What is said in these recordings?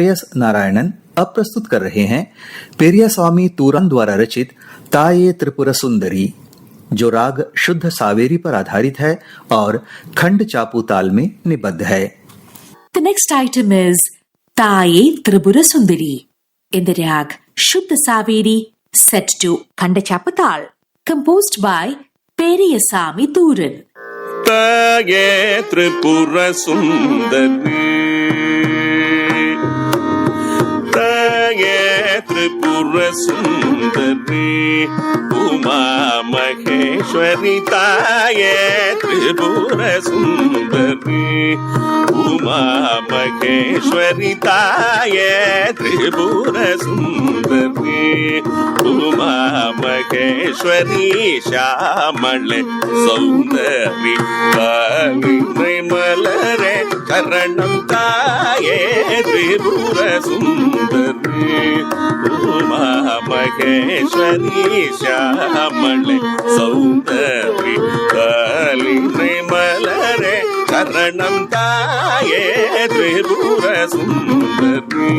श्रेयस नारायणन अब प्रस्तुत कर रहे हैं पेरियास्वामी तूरान द्वारा रचित ताये त्रिपुर सुंदरी, जो राग शुद्ध सावेरी पर आधारित है और खंड चापू ताल में निबद्ध है। The next item is Taye Tripura Sundari in the rag Shuddha Saveri set to Khanda Chapatal, composed by Periyasami Tooran. Taye Tripura Sundari, Taye Tripura Sundari, Uma Maheshwari. Taye Tripura Sundari, Uma Maheshwari. Taye Tripura Sundari, Uma Maheshwari. Shamale Sundari, Kali Malare Karanam. Taye Tripura Sundari, Uma Maheshwari. Shamale Sundari, Kali Malare Karanam. Taye Tripura Sundari,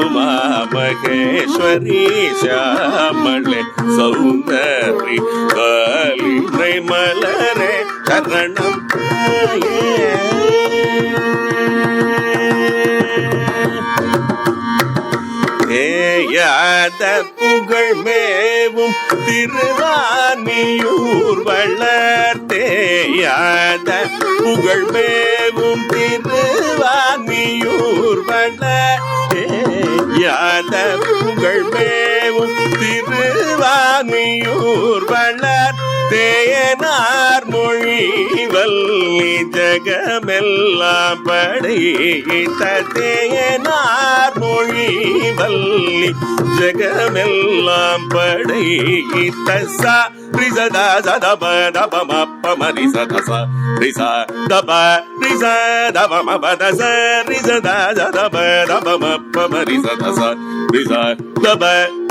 Uma Maheshwari. Shamale Sundari, Kali Malare Karanam. தேயாத புகழ் மேவும் திருவானியூர் வளர், தேயாத புகழ் மேவும் திருவானியூர் வளர், தேயாத புகழ் மேவும் திருவானியூர் வளர். தேயனார் மொழி வல்லி ஜகமெல்லாம் படைத்த, தேயனார் மொழி வல்லி ஜகமெல்லாம் படைத்த. சா ரிசதா சதப தபமப்ப மரிசதச ரிச தப ரிச தபம பதச ரிசதா சதப தபமப்ப மரிசதச ரிச தப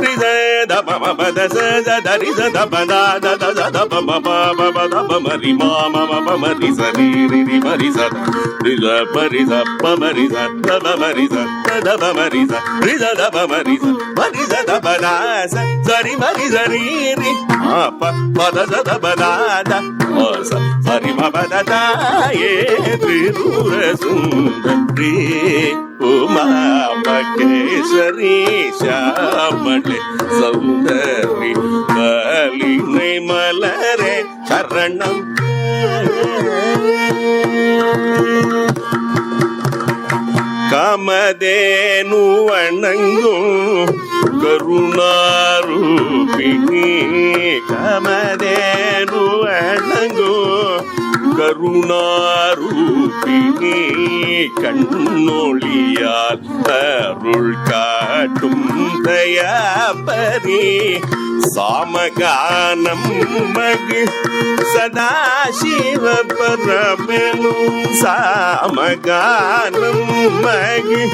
ரிச தபம பதச சத ரிச தபதா தத தபம பப தபமரி மாம பமரி சரி ரி மரிச ரிச மரிச பமரிச தபமரிச தபமரிச ரிச தபமரிச மரிச தபதாச சரி மரிச ரி ரி அப்ப பதச தபதாத ஓச சரி மபததா. ஏ திரிபுர சுந்தரி, உமா மகேஸ்வரி. ஷாமளே சௌந்தரி, கலினை மலரே சரணம். காமதேனு வணங்கும் கருணாரூபிணி, காமதேனு வணங்கும் கருணாரூபிணி. கண்ணொளியால் அருள் காட்டும் தயாபரி, சாமகானம் மகிழ் சதாசிவ பரமெனும், சாமகானம் மகிழ்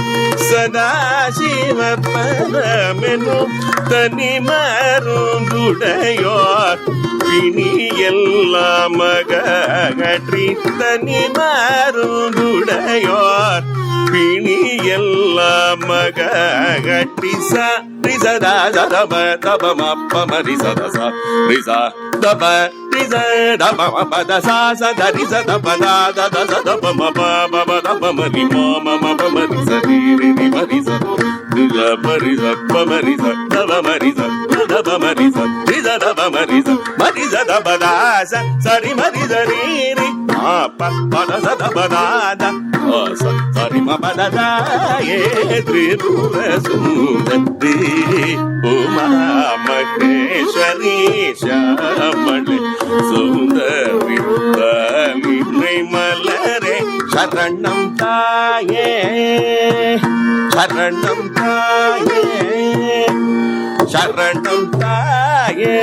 சதாசிவ பரமெனும். தனி மருந்துடையோர் பிணியெல்லாம் மகற்றி, தனி மருந்துடையோர் பிணியெல்லாம் மகற்றி. ச ரிசதா சதப தபமப்ப மரிசதச ரிச தப ரிச தபம பதசா சத ரிச தபதா தத சதபம பப தபமரி மாம பமரி சரி ரி மரிச ரிச மரிச பமரிச தபமரிச தபமரிச ரிச தபமரிச மரிச தபதாச சரி மரிச ரி ரி அப்ப பதச தபதாத ஓச சரி மபததா. ஏ திரிபுர சுந்தரி, உமா மகேஸ்வரி. ஷாமளே சுந்தரி, கலினை மலரே சரணம். தாயே சரணம், தாயே சரணம், தாயே.